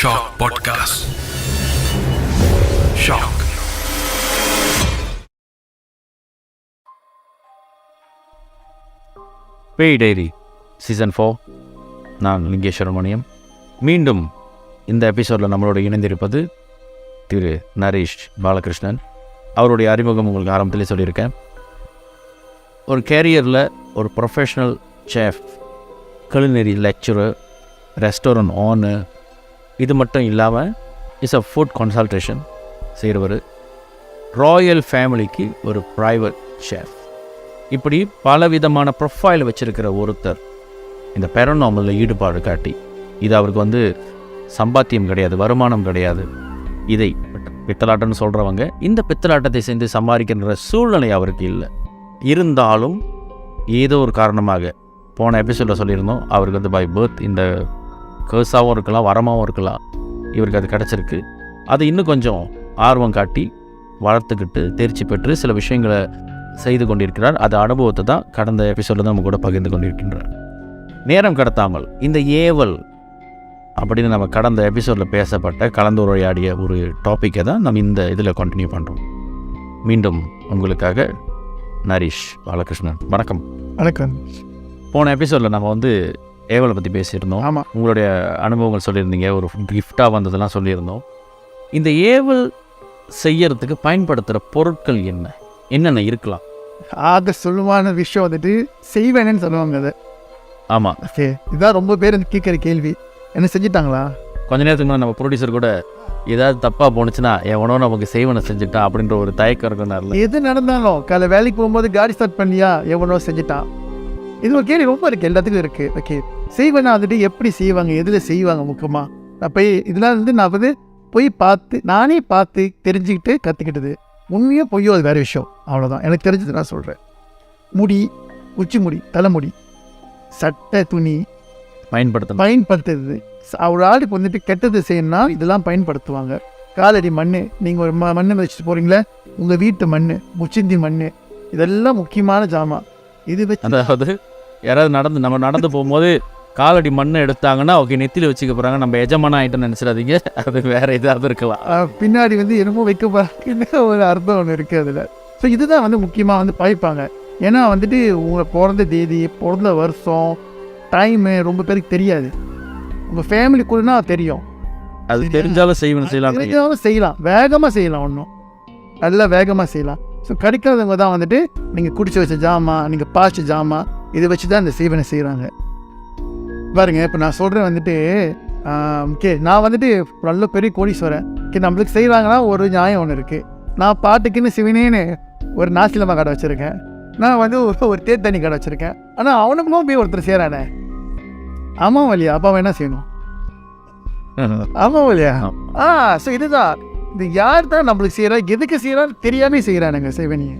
Shock podcast. Shock. பேய் diary season 4. நான் லிங்கேஷ் சுப்ரமணியம். மீண்டும் இந்த எபிசோடில் நம்மளோட இணைந்திருப்பது திரு நரேஷ் பாலகிருஷ்ணன். அவருடைய அறிமுகம் உங்களுக்கு ஆரம்பத்திலே சொல்லியிருக்கேன். ஒரு கேரியரில் ஒரு professional chef, culinary lecturer, restaurant owner, இது மட்டும் இல்லாமல் இஸ் அ ஃபுட் கன்சல்டேஷன் செய்கிறவர், ராயல் ஃபேமிலிக்கு ஒரு ப்ரைவேட் ஷெஃப், இப்படி பலவிதமான ப்ரொஃபைல் வச்சுருக்கிற ஒருத்தர் இந்த பேரநார்மலில் ஈடுபாடு காட்டி, இது அவருக்கு சம்பாத்தியம் கிடையாது, வருமானம் கிடையாது, இதை பித்தலாட்டம்னு சொல்கிறவங்க இந்த பித்தலாட்டத்தை செஞ்சு சம்பாதிக்கின்ற சூழ்நிலை அவருக்கு இல்லை. இருந்தாலும் ஏதோ ஒரு காரணமாக போன எபிசோடில் சொல்லியிருந்தோம், அவருக்கு பை பர்த் இந்த கேர்ஸாகவும் இருக்கலாம், வரமாகவும் இருக்கலாம், இவருக்கு அது கிடச்சிருக்கு. அது இன்னும் கொஞ்சம் ஆர்வம் காட்டி வளர்த்துக்கிட்டு தேர்ச்சி பெற்று சில விஷயங்களை செய்து கொண்டிருக்கிறார். அது அனுபவத்தை தான் கடந்த எபிசோடில் தான் நம்ம கூட பகிர்ந்து கொண்டிருக்கின்றார். நேரம் கடத்தாமல் இந்த ஏவல் அப்படின்னு நம்ம கடந்த எபிசோடில் பேசப்பட்ட கலந்துரையாடிய ஒரு டாப்பிக்கை தான் நம்ம இந்த இதில் கண்டினியூ பண்ணுறோம். மீண்டும் உங்களுக்காக நரேஷ் பாலகிருஷ்ணன். வணக்கம். வணக்கம். போன எபிசோடில் நம்ம ஏவலை பற்றி பேசியிருந்தோம். ஆமாம், உங்களுடைய அனுபவங்கள் சொல்லியிருந்தீங்க, ஒரு கிஃப்டாக வந்ததெல்லாம் சொல்லியிருந்தோம். இந்த ஏவல் செய்யறதுக்கு பயன்படுத்துகிற பொருட்கள் என்னென்ன இருக்கலாம்? ஆக சொல்லுவான விஷயம் செய்வேனேன்னு சொல்லுவாங்க. அது ஆமாம், ஓகே. இதுதான் ரொம்ப பேர் கேட்குற கேள்வி, என்ன செஞ்சுட்டாங்களா? கொஞ்ச நேரத்துக்கு முன்னாடி நம்ம ப்ரொடியூசர் கூட ஏதாவது தப்பாக போணுச்சுன்னா எவனோ நமக்கு செய்வனை செஞ்சுட்டான் அப்படின்ற ஒரு தயக்கம் இருக்குனால, எது நடந்தாலும் காலை வேலைக்கு போகும்போது காடி ஸ்டார்ட் பண்ணியா எவனோ செஞ்சுட்டான், இது ஒரு கேள்வி ரொம்ப இருக்குது, எல்லாத்துக்கும் இருக்குது. ஓகே, செய்வேனா எப்படி செய்வாங்க, எதில் செய்வாங்க முக்கியமாக? அப்போ இதெல்லாம் நான் போய் நானே பார்த்து தெரிஞ்சுக்கிட்டு கற்றுக்கிட்டது. உண்மையாக பொய்யோ அது வேறு விஷயம், அவ்வளோதான். எனக்கு தெரிஞ்சது நான் சொல்கிறேன். முடி, உச்சி முடி, தலைமுடி, சட்டை, துணி பயன்படுத்துறது. ஒரு ஆளுக்கு கெட்டது செய்யணும்னா இதெல்லாம் பயன்படுத்துவாங்க. காலடி மண், நீங்கள் ஒரு மண் வச்சுட்டு போகிறீங்களே, உங்கள் வீட்டு மண், முச்சிந்தி மண், இதெல்லாம் முக்கியமான ஜாமான். இது வச்சு அதாவது யாராவது நம்ம நடந்து போகும்போது காலடி மண்ணை எடுத்தாங்கன்னா ஓகே நெத்தியில் வச்சுக்க போகிறாங்க, நம்ம எஜமான ஆகிட்டோன்னு நினச்சிடாதீங்க, அது வேறு ஏதாவது இருக்கலாம். பின்னாடி என்னமோ வைக்க போகிறாங்கன்னு ஒரு அர்த்தம் ஒன்று இருக்குது அதில். ஸோ இதுதான் முக்கியமாக பாய்ப்பாங்க. ஏன்னா உங்களை பிறந்த தேதி, பிறந்த வருஷம், டைமு ரொம்ப பேருக்கு தெரியாது. உங்கள் ஃபேமிலிக்குள்ளனா தெரியும், அது தெரிஞ்சாலும் செய்யலாம், வேகமாக செய்யலாம், ஒன்றும் நல்லா வேகமாக செய்யலாம். ஸோ கிடைக்காதவங்க தான் நீங்கள் குடிச்சு வச்ச ஜாமான், நீங்கள் பாய்ச்ச ஜாமான், இதை வச்சு தான் இந்த சேவனை செய்கிறாங்க. பாருங்க, இப்போ நான் சொல்கிறேன் ஓகே, நான் நல்ல பெரிய கோடீஸ்வரன், நம்மளுக்கு செய்கிறாங்கன்னா ஒரு நியாயம் ஒன்று இருக்குது. நான் பாட்டுக்குன்னு சிவனேன்னு ஒரு நாசிலமா கடை வச்சுருக்கேன், நான் ஒரு தேர் தண்ணி கடை வச்சுருக்கேன். ஆனால் அவனுக்கும் போய் ஒருத்தர் செய்கிறானே, ஆமாம் வழியா, அப்பா அவன் என்ன செய்யணும்? ஆமாம் வழியா. ஸோ இதுதான், இது யார் தான் நம்மளுக்கு செய்கிறா, எதுக்கு செய்கிறான்னு தெரியாமல் செய்கிறானுங்க சிவனியை.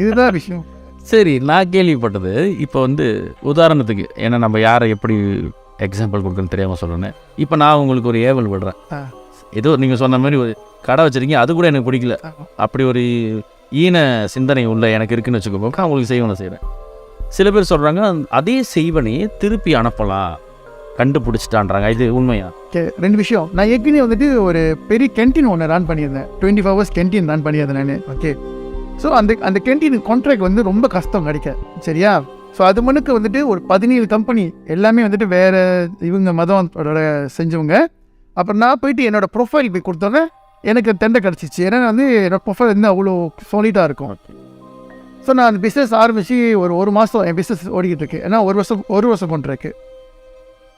இதுதான் விஷயம். சரி, நான் கேள்விப்பட்டது இப்போ உதாரணத்துக்கு, ஏன்னா நம்ம யாரை எப்படி எக்ஸாம்பிள் கொடுக்குன்னு தெரியாமல் சொல்கிறேன். இப்போ நான் உங்களுக்கு ஒரு ஏவல் விடுறேன், ஏதோ நீங்கள் சொன்ன மாதிரி ஒரு கடை வச்சுருக்கீங்க, அது கூட எனக்கு பிடிக்கல, அப்படி ஒரு ஈன சிந்தனை உள்ள எனக்கு இருக்குன்னு வச்சுக்கோங்க, நான் உங்களுக்கு செய்வனை செய்கிறேன். சில பேர் சொல்கிறாங்க அதே செய்வனையே திருப்பி அனுப்பலாம், கண்டுபிடிச்சிட்டான்றாங்க. இது உண்மையா? ரெண்டு விஷயம். நான் ஏற்கனவே ஒரு பெரிய கேன்டீன் ஒன்று ரன் பண்ணியிருந்தேன், 24 hours கேன்டீன் ரன் பண்ணியிருந்தேன் நான். ஓகே, ஸோ அந்த கேன்டீன் கான்ட்ராக்ட் ரொம்ப கஷ்டம் கிடைக்க, சரியா? ஸோ அது மனுக்கு ஒரு 17 கம்பெனி எல்லாமே வேறு இவங்க மதத்தோட செஞ்சவங்க. அப்புறம் நான் போயிட்டு என்னோடய ப்ரொஃபைல் போய் கொடுத்தோன்னே எனக்கு டெண்டை கிடச்சிச்சு. ஏன்னா என்னோடய ப்ரொஃபைல் அவ்வளோ சாலிடாக இருக்கும். ஸோ நான் அந்த பிஸ்னஸ் ஆரம்பித்து ஒரு மாதம் என் பிஸ்னஸ் ஓடிக்கிட்டு இருக்கு. ஏன்னா ஒரு வருஷம் கொண்டிருக்கு.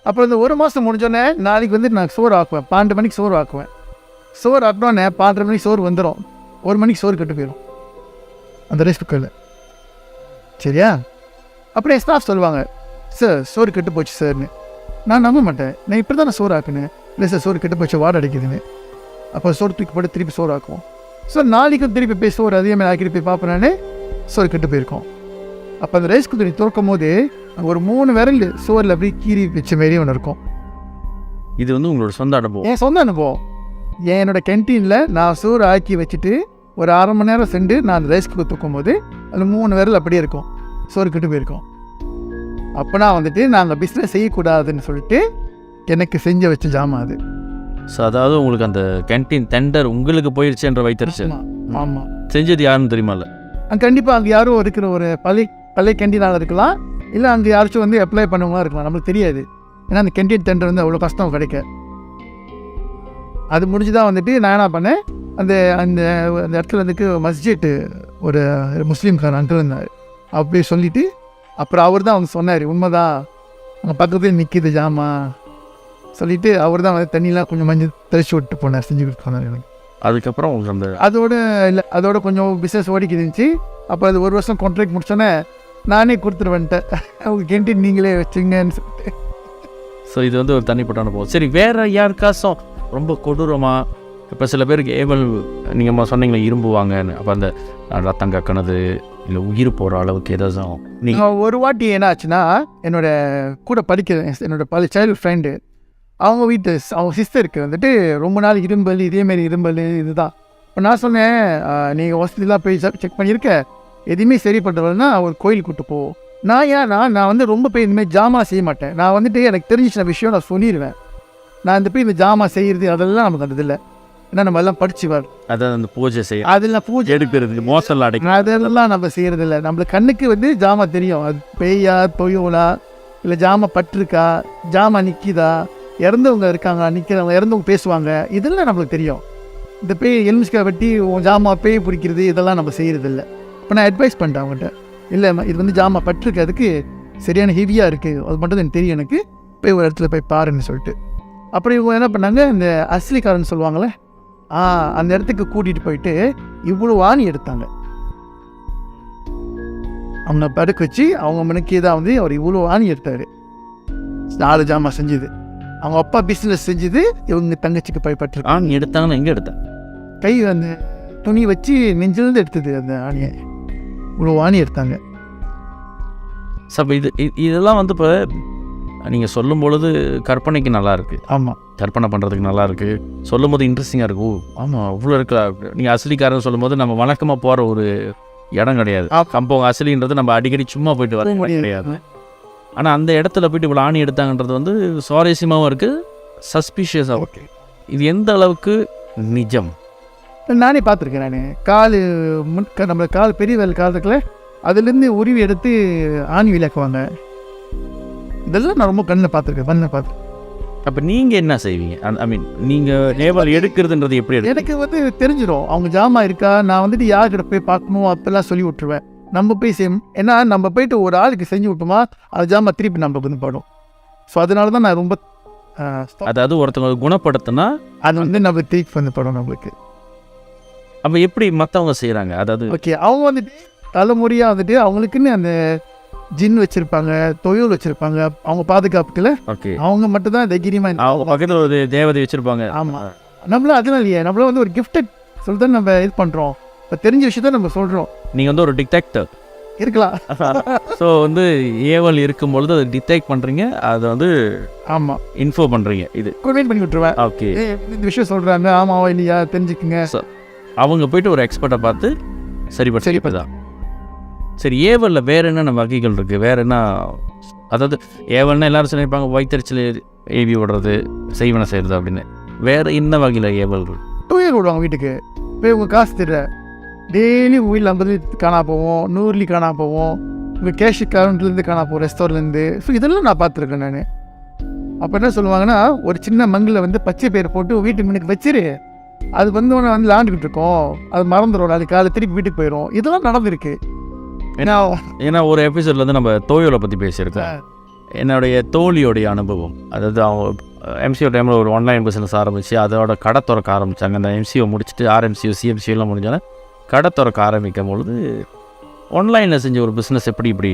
அப்புறம் இந்த ஒரு மாதம் முடிஞ்சோடனே நாளைக்கு நான் சோறு ஆக்குவேன், 12 மணிக்கு சோறு ஆக்குவேன். சோறு ஆக்கினோன்னே 12 மணிக்கு சோறு வந்துடும், 1 மணிக்கு சோறு கெட்டு போயிடும் அந்த ரைஸ் குக்கரில், சரியா? அப்படியே ஸ்டாஃப் சொல்லுவாங்க, சார் சோறு கெட்டு போச்சு சார்னு. நான் நம்ப மாட்டேன், நான் இப்படி தான் நான் சோறு ஆக்குனேன். இல்லை சார் சோறு கெட்டு போச்சு, வாடை அடிக்குதுன்னு. அப்போ சோறு தூக்கி போட்டு திருப்பி சோறு ஆக்குவோம். ஸோ நாளைக்கும் திருப்பி போய் சோறு அதே மாதிரி ஆக்கிட்டு போய் பார்ப்பேனானே சோறு கெட்டு போயிருக்கோம். அப்போ அந்த ரைஸ் குக்கரி திறக்கும் போது ஒரு 3 விரல் சோறில் அப்படியே கீறி வச்ச மாரி ஒன்று இருக்கும். இது உங்களோட சொந்த அனுபவம்? என் சொந்த அனுபவம். என்னோடய கேன்டீனில் நான் சோறு ஆக்கி வச்சுட்டு ஒரு 1/2 மணி நேரம் சென்று நான் அந்த ரைஸ் குக்கர் தூக்கும் போது அதில் 3 விரல் அப்படியே இருக்கும், சோறு கெட்டு போயிருக்கோம். அப்போ நான் நாங்கள் பிஸ்னஸ் செய்யக்கூடாதுன்னு சொல்லிட்டு எனக்கு செஞ்சு வச்ச ஜாமான் அது. ஸோ அதாவது உங்களுக்கு அந்த கேன்டீன் டெண்டர் உங்களுக்கு போயிடுச்சுன்ற வைத்தறிச்சு ஆமாம். செஞ்சது யாருன்னு தெரியுமால? கண்டிப்பாக அங்கே யாரும் இருக்கிற ஒரு பழைய கேன்டீனாக இருக்கலாம், இல்லை அங்கே யாராச்சும் வந்து அப்ளை பண்ணவங்களா இருக்கலாம், நம்மளுக்கு தெரியாது. ஏன்னா அந்த கேன்டீன் டெண்டர் வந்து அவ்வளோ கஷ்டம் கிடைக்க. அது முடிஞ்சு தான் வந்துட்டு நான் என்ன பண்ணேன், அந்த அந்த அந்த இடத்துல வந்துட்டு மஸ்ஜித் ஒரு முஸ்லீம்கார அங்கிள் இருந்தார். அப்படி சொல்லிவிட்டு அப்புறம் அவர் தான் அவங்க சொன்னார், உண்மைதான் அங்கே பக்கத்துலேயே நிற்கிது ஜாமா சொல்லிவிட்டு அவர் தான் வந்து தண்ணியெலாம் கொஞ்சம் மஞ்சள் தெளிச்சு விட்டு போனார், செஞ்சு கொடுத்து போனார் எனக்கு. அதுக்கப்புறம் உங்களுக்கு அந்த அதோட கொஞ்சம் பிஸ்னஸ் ஓடிக்கு இருந்துச்சு. அப்போ அது 1 வருஷம் கான்ட்ராக்ட் முடிச்சோன்னே நானே கொடுத்துருவேன்ட்டேன், அவங்க கேன்டீன் நீங்களே வச்சுங்கன்னு சொல்லிட்டு. ஸோ இது வந்து ஒரு தனிப்பட்ட அனுபவம். சரி, வேறு யாருக்காச்சும் ரொம்ப கொடூரமாக, இப்போ சில பேருக்கு ஏவல் நீங்கள் சொன்னீங்களே இரும்புவாங்கன்னு, அப்போ அந்த ரத்தம் கக்கினது இல்லை உயிர் போகிற அளவுக்கு ஏதாச்சும் நீங்கள் ஒரு வாட்டி என்ன ஆச்சுன்னா, என்னோட கூட படிக்கிற என்னோட சைல்டு ஃப்ரெண்டு அவங்க அவங்க சிஸ்டருக்கு வந்துட்டு ரொம்ப நாள் இரும்பல், இதேமாரி இரும்பல் இதுதான். இப்போ நான் சொன்னேன், நீங்கள் ஹாஸ்பிட்டலாக போய் செக் பண்ணியிருக்க, எதுவுமே சரிப்பட்டவன்னா ஒரு கோயில் கூட்டு போ. நான் வந்து ரொம்ப போய் இந்தமாதிரி ஜாமா செய்ய மாட்டேன். நான் வந்துட்டு எனக்கு தெரிஞ்சிச்ச விஷயம் நான் சொல்லிடுவேன். நான் இந்த போய் இந்த ஜாமா செய்கிறது அதெல்லாம் நமக்கு அந்த இதில்லை. ஏன்னா நம்ம எல்லாம் படிச்சு வர, அதாவது அந்த பூஜை செய்ய, அதெல்லாம் பூஜை எடுக்கிறது, மோசல் அடைக்கும், அதெல்லாம் நம்ம செய்கிறதில்ல. நம்மளுக்கு கண்ணுக்கு வந்து ஜாமா தெரியும், அது பெய்யா தொய்யோலா இல்லை ஜாமா பட்டிருக்கா, ஜாமா நிற்கிதா, இறந்தவங்க இருக்காங்க, நிற்கிறவங்க இறந்தவங்க பேசுவாங்க, இதெல்லாம் நம்மளுக்கு தெரியும். இந்த பேய் எலுமிச்சிக்காய் வெட்டி ஜாமா பேய் பிடிக்கிறது இதெல்லாம் நம்ம செய்கிறதில்ல. இப்போ நான் அட்வைஸ் பண்ணிட்டேன் அவங்கள்ட்ட, இல்லை இது வந்து ஜாமா பட்டிருக்கு, அதுக்கு சரியான ஹெவியாக இருக்குது, அது மட்டும் எனக்கு தெரியும், எனக்கு போய் ஒரு இடத்துல போய் பாருன்னு சொல்லிட்டு. அப்புறம் இவங்க என்ன பண்ணாங்க, இந்த அஸ்லிக்காரன்னு சொல்லுவாங்களே, அந்த இடத்துக்கு கூட்டிகிட்டு போயிட்டு இவ்வளோ ஆணி எடுத்தாங்க. அவங்க படுக்க வச்சு அவங்க மனுக்கே தான் வந்து அவர் இவ்வளோ ஆணி எடுத்தார். 4 ஜாமா செஞ்சுது, அவங்க அப்பா பிஸ்னஸ் செஞ்சுது, இவங்க தங்கச்சிக்கு பயப்பட்டு ஆணி எடுத்தாங்கன்னா எங்கே எடுத்தேன், கை அந்த துணி வச்சு நெஞ்சிலிருந்து எடுத்தது அந்த ஆணியை, இவ்வளோ ஆணி எடுத்தாங்க. ஸோ இதெல்லாம் வந்து இப்போ நீங்கள் சொல்லும் பொழுது கற்பனைக்கு நல்லா இருக்குது. ஆமாம், கற்பனை பண்ணுறதுக்கு நல்லா இருக்குது, சொல்லும் போது இன்ட்ரெஸ்டிங்காக இருக்கும். ஓ ஆமாம் அவ்வளோ இருக்கா. நீங்கள் அசலிக்காரன்னு சொல்லும் போது நம்ம வழக்கமாக போகிற ஒரு இடம் கிடையாது. கம்பம் அசலின்றது நம்ம அடிக்கடி சும்மா போயிட்டு வர கிடையாது. ஆனால் அந்த இடத்துல போயிட்டு இவ்வளோ ஆணி எடுத்தாங்கன்றது வந்து சுவாரஸ்யமாகவும் இருக்குது, சஸ்பீஷியஸாக. ஓகே, இது எந்த அளவுக்கு நிஜம்? நானே பார்த்துருக்கேன். நான் கால் நம்ம கால் பெரிய வேலை காலத்துக்குள்ள அதுலேருந்து உருவி எடுத்து ஆணி விளக்குவாங்க. இதெல்லாம் நான் ரொம்ப கண்ணில் பார்த்துருக்கேன். அப்போ நீங்கள் என்ன செய்வீங்க? ஐ மீன் நீங்கள் நேவல் எடுக்கிறதுன்றது எப்படி எடுக்கும்? எனக்கு வந்து தெரிஞ்சிடும் அவங்க ஜாமா இருக்கா, நான் வந்துட்டு யார்கிட்ட போய் பார்க்கணும் அப்பெல்லாம் சொல்லி விட்டுருவேன். நம்ம போய் செய்யணும், ஏன்னா நம்ம போயிட்டு ஒரு ஆளுக்கு செஞ்சு விட்டோமா அது ஜாமா திருப்பி நம்ம வந்து படும். ஸோ அதனால தான் நான் ரொம்ப அதாவது ஒருத்தவங்க குணப்படுத்தினா அது வந்து நம்ம திருப்பி வந்து படும் நம்மளுக்கு. அப்போ எப்படி மற்றவங்க செய்கிறாங்க? அதாவது ஓகே, அவங்க வந்துட்டு தலைமுறையாக வந்துட்டு அவங்களுக்குன்னு அந்த ஜின் வச்சுருப்பாங்க, தொழில் வச்சுருப்பாங்க, அவங்க பாதுகாப்புக்குள்ள. ஓகே, அவங்க மட்டும் தான் தைரியமாக, அவங்க பக்கத்தில் ஒரு தேவதை வச்சுருப்பாங்க. ஆமாம், நம்மளும் அதனால இல்லையே, நம்மளும் வந்து ஒரு கிஃப்டட் சொல்லிட்டு நம்ம இது பண்ணுறோம். இப்போ தெரிஞ்ச விஷயத்த நம்ம சொல்கிறோம். நீங்கள் வந்து ஒரு டிடெக்டர் இருக்கலாம். ஸோ வந்து ஏவல் இருக்கும்பொழுது அதை டிடெக்ட் பண்ணுறீங்க, அதை வந்து ஆமாம் இன்ஃபோ பண்ணுறீங்க, இது கன்வென்ட் பண்ணி விட்டுருவேன். ஓகே, இந்த விஷயம் சொல்கிறாங்க, ஆமாவா இல்லையா தெரிஞ்சுக்குங்க. அவங்க போய்ட்டு ஒரு எக்ஸ்பர்ட்டை பார்த்து சரிப்பதான். சரி, ஏவலில் வேறு என்னென்ன வகைகள் இருக்குது? வேறு என்ன, அதாவது ஏவல்னா எல்லோரும் சொல்லியிருப்பாங்க வயிற்றுச்சல் ஏவி விடுறது, செய்வனை செய்கிறது அப்படின்னு. வேறு என்ன வகையில் ஏவல் இருக்குது? டூயர் விடுவாங்க வீட்டுக்கு போய், உங்கள் காசு தர டெய்லி உங்கள் வீட்டில் 50 காணா போவோம், 100 காணா போவோம், உங்கள் கேஷ் அக்கௌண்ட்லேருந்து காணா போவோம், ரெஸ்டாரண்ட்லேருந்து. ஸோ இதெல்லாம் நான் பார்த்துருக்கேன் நான். அப்போ என்ன சொல்லுவாங்கன்னா, ஒரு சின்ன மங்கில் வந்து பச்சை பயிர் போட்டு வீட்டுக்கு முன்னுக்கு வச்சிரு, அது வந்து ஒன்று வந்து விளாண்டுக்கிட்டு இருக்கோம், அது மறந்துடும், நாளைக்கு காலை திருப்பி வீட்டுக்கு போயிடும். இதெல்லாம் நடந்திருக்கு. ஏன்னா ஒரு எபிசோடில் வந்து நம்ம தோயோலை பற்றி பேசியிருக்கோம். என்னுடைய தோழியோடைய அனுபவம், அதாவது அவங்க எம்சிஓ டைமில் ஒரு ஆன்லைன் பிஸ்னஸ் ஆரம்பித்து அதோட கடை திறக்க ஆரம்பித்தாங்க. அந்த எம்சிஓ முடிச்சுட்டு RMCO CMCOலாம் முடிஞ்சோன்னா கடை திறக்க ஆரம்பிக்கும் பொழுது ஆன்லைனில் செஞ்ச ஒரு பிஸ்னஸ் எப்படி இப்படி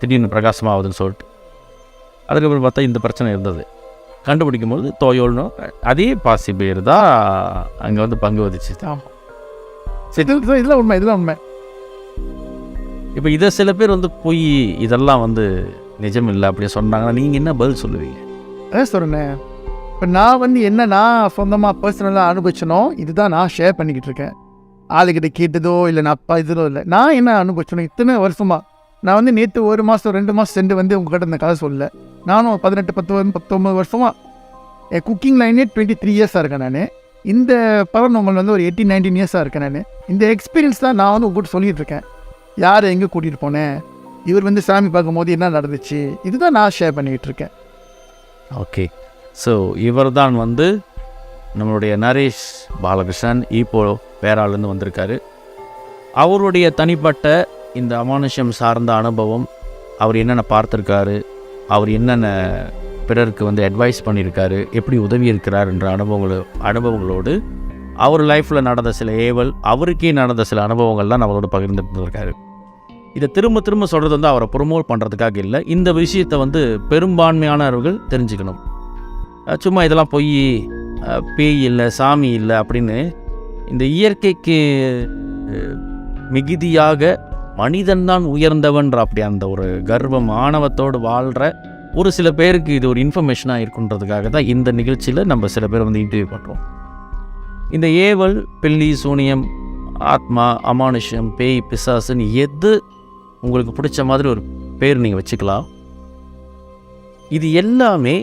திடீர்னு பிரகாசமாகுதுன்னு சொல்லிட்டு, அதுக்கப்புறம் பார்த்தா இந்த பிரச்சனை இருந்தது. கண்டுபிடிக்கும் பொழுது தோயோல்னு அதே பாசி பேர் தான் அங்கே வந்து பங்கு வதிச்சு. ஆமாம், இதெல்லாம் உண்மை. இப்போ இதை சில பேர் வந்து போய் இதெல்லாம் வந்து நிஜம் இல்லை அப்படி சொன்னாங்கன்னா நீங்கள் என்ன பதில் சொல்லுவீங்க? அதான் சொல்கிறேன், இப்போ நான் வந்து என்ன நான் சொந்தமாக பர்சனலாக அனுபவிச்சனோ இதுதான் நான் ஷேர் பண்ணிக்கிட்டு இருக்கேன். ஆளுக்கிட்ட கேட்டதோ இல்லை நான் அப்பா இதோ இல்லை, நான் என்ன அனுபவிச்சனோ இத்தனை வருஷமாக. நான் வந்து நேற்று 1 மாதம் 2 மாதம் சென்று வந்து உங்கள்கிட்ட இந்த கதை சொல்லலை. நானும் 18 19 வருஷமாக என் குக்கிங் லைனே 23 இயர்ஸாக இருக்கேன் நான். இந்த பரநோமல் வந்து ஒரு 18-19 இயர்ஸாக இருக்கேன் நான். இந்த எக்ஸ்பீரியன்ஸ் தான் நான் வந்து உங்கள்கிட்ட சொல்லிகிட்டு இருக்கேன். யாரை எங்கே கூட்டிகிட்டு போனேன், இவர் வந்து சாமி பார்க்கும்போது என்ன நடந்துச்சு, இதுதான் நான் ஷேர் பண்ணிக்கிட்டு இருக்கேன். ஓகே, ஸோ இவர் தான் வந்து நம்மளுடைய நரேஷ் பாலகிருஷ்ணன். இப்போ பேராலேருந்து வந்திருக்காரு. அவருடைய தனிப்பட்ட இந்த அமானுஷ்யம் சார்ந்த அனுபவம், அவர் என்னென்ன பார்த்துருக்காரு, அவர் என்னென்ன பிறருக்கு வந்து அட்வைஸ் பண்ணியிருக்காரு, எப்படி உதவி இருக்கிறார் என்ற அனுபவங்களோடு அவர் லைஃப்பில் நடந்த சில ஏவல், அவருக்கே நடந்த சில அனுபவங்கள்லாம் நம்மளோட பகிர்ந்துட்டு இருக்காரு. இதை திரும்ப திரும்ப சொல்கிறது வந்து அவரை ப்ரொமோட் பண்ணுறதுக்காக இல்லை, இந்த விஷயத்தை வந்து பெரும்பான்மையானவர்கள் தெரிஞ்சுக்கணும். சும்மா இதெல்லாம் பொய், பேய் இல்லை, சாமி இல்லை அப்படின்னு இந்த இயற்கைக்கு மிகுதியாக மனிதன்தான் உயர்ந்தவன்ற அப்படி அந்த ஒரு கர்வம் ஆணவத்தோடு வாழ்கிற ஒரு சில பேருக்கு இது ஒரு இன்ஃபர்மேஷனாக இருக்குன்றதுக்காக தான் இந்த நிகழ்ச்சியில் நம்ம சில பேர் வந்து இன்டர்வியூ பண்ணுறோம். இந்த ஏவல், பில்லி, சூனியம், ஆத்மா, அமானுஷ்யம், பேய், பிசாசுன்னு எது உங்களுக்கு பிடிச்ச மாதிரி ஒரு பேர் நீங்கள் வச்சுக்கலாம். இது எல்லாமே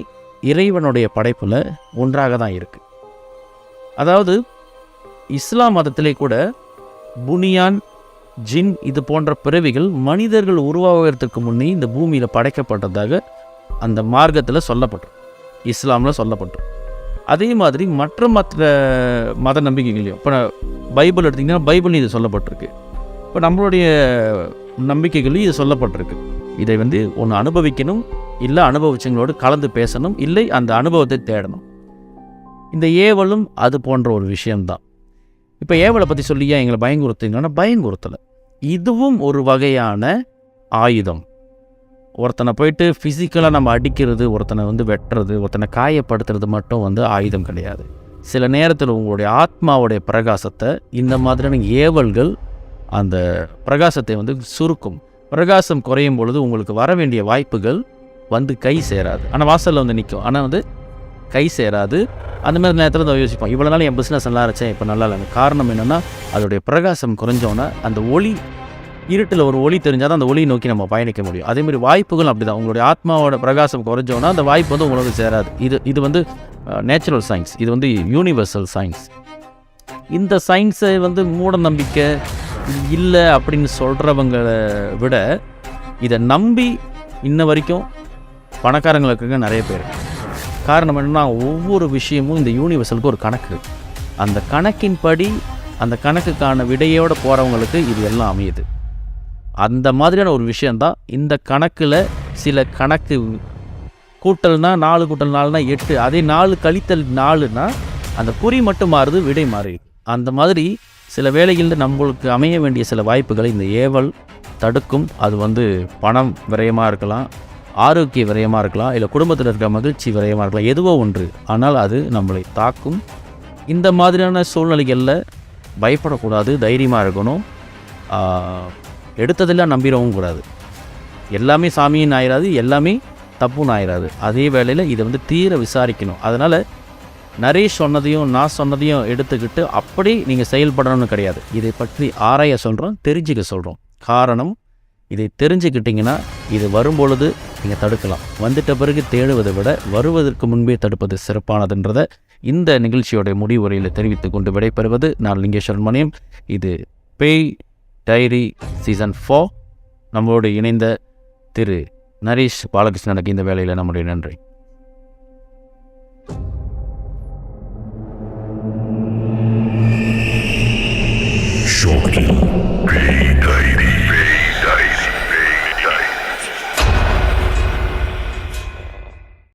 இறைவனுடைய படைப்பில் ஒன்றாக தான் இருக்குது. அதாவது இஸ்லாம் மதத்திலே கூட புனியான், ஜின் இது போன்ற பிறவிகள் மனிதர்கள் உருவாகிறதுக்கு முன்னே இந்த பூமியில் படைக்கப்பட்டதாக அந்த மார்க்கத்தில் சொல்லப்பட்டிருக்கு, இஸ்லாமில் சொல்லப்பட்டிருக்கு. அதே மாதிரி மற்ற மத நம்பிக்கைகளையும், இப்போ பைபிள் எடுத்திங்கன்னா பைபிள் இது சொல்லப்பட்டிருக்கு. இப்போ நம்மளுடைய நம்பிக்கைகளையும் இது சொல்லப்பட்டிருக்கு. இதை வந்து ஒன்று அனுபவிக்கணும், இல்லை அனுபவிச்சவங்களோடு கலந்து பேசணும், இல்லை அந்த அனுபவத்தை தேடணும். இந்த ஏவலும் அது போன்ற ஒரு விஷயம்தான். இப்போ ஏவலை பற்றி சொல்லியா எங்களை பயங்குறுத்துங்கன்னா பயங்குறுத்தலை, இதுவும் ஒரு வகையான ஆயுதம். ஒருத்தனை போயிட்டு ஃபிசிக்கலாக நம்ம அடிக்கிறது, ஒருத்தனை வந்து வெட்டுறது, ஒருத்தனை காயப்படுத்துறது மட்டும் வந்து ஆயுதம் கிடையாது. சில நேரத்தில் உங்களுடைய ஆத்மாவுடைய பிரகாசத்தை இந்த மாதிரியான ஏவல்கள் அந்த பிரகாசத்தை வந்து சுருக்கும். பிரகாசம் குறையும் பொழுது உங்களுக்கு வர வேண்டிய வாய்ப்புகள் வந்து கை சேராது, ஆனால் வாசலில் வந்து நிற்கும், ஆனால் வந்து கை சேராது. அந்த மாதிரி நேரத்தில் தான் யோசிப்போம், இவ்வளோ நாள் என் பிஸ்னஸ் நல்லா இருந்துச்சேன், இப்போ நல்லா இல்லைங்க. காரணம் என்னென்னா அதோடைய பிரகாசம் குறைஞ்சோன்னா அந்த ஒளி, இருட்டில் ஒரு ஒளி தெரிஞ்சால் தான் அந்த ஒளியை நோக்கி நம்ம பயணிக்க முடியும். அதேமாதிரி வாய்ப்புகள் அப்படி தான். உங்களுடைய ஆத்மாவோட பிரகாசம் குறைஞ்சோன்னா அந்த வாய்ப்பு வந்து உங்களுக்கு சேராது. இது வந்து நேச்சுரல் சயின்ஸ், இது வந்து யூனிவர்சல் சயின்ஸ். இந்த சயின்ஸை வந்து மூட நம்பிக்கை இல்லை அப்படின்னு சொல்கிறவங்களை விட இதை நம்பி இன்ன வரைக்கும் பணக்காரங்களுக்கு நிறைய பேர். காரணம் என்னென்னா ஒவ்வொரு விஷயமும் இந்த யூனிவர்சலுக்கு ஒரு கணக்கு இருக்குது. அந்த கணக்கின்படி அந்த கணக்குக்கான விடையோடு போகிறவங்களுக்கு இது எல்லாம் அமையுது. அந்த மாதிரியான ஒரு விஷயந்தான் இந்த கணக்கில். சில கணக்கு கூட்டல்னா 4 கூட்டல் 4னா 8, அதே 4 கழித்தல் 4னா அந்த குறி மட்டும் மாறுது, விடை மாறி. அந்த மாதிரி சில வேளைகளில் நம்மளுக்கு அமைய வேண்டிய சில வாய்ப்புகளை இந்த ஏவல் தடுக்கும். அது வந்து பணம் விரயமாக இருக்கலாம், ஆரோக்கிய விரயமாக இருக்கலாம், இல்லை குடும்பத்தில் இருக்க மகிழ்ச்சி விரயமாக இருக்கலாம், எதுவோ ஒன்று. ஆனால் அது நம்மளை தாக்கும். இந்த மாதிரியான சூழ்நிலைகளில் பயப்படக்கூடாது, தைரியமாக இருக்கணும். எடுத்ததெல்லாம் நம்பிடவும் கூடாது. எல்லாமே சாமின்னு ஆயிடாது, எல்லாமே தப்புன்னு ஆயிடாது. அதே வேளையில் இதை வந்து தீர விசாரிக்கணும். அதனால் நரேஷ் சொன்னதையும் நான் சொன்னதையும் எடுத்துக்கிட்டு அப்படி நீங்கள் செயல்படணும்னு கிடையாது. இதை பற்றி ஆராய சொல்கிறோம், தெரிஞ்சுக்க சொல்கிறோம். காரணம், இதை தெரிஞ்சுக்கிட்டிங்கன்னா இது வரும்பொழுது நீங்கள் தடுக்கலாம். வந்துட்ட பிறகு தேடுவதை விட வருவதற்கு முன்பே தடுப்பது சிறப்பானதுன்றதை இந்த நிகழ்ச்சியோடைய முடிவுரையில் தெரிவித்து கொண்டு விடைபெறுவது நான் லிங்கேஸ்வரன் மணியம். இது பேய் டைரி சீசன் 4. நம்மளோடு இணைந்த திரு நரேஷ் பாலகிருஷ்ணனுக்கு இந்த வேளையில் நம்முடைய நன்றி.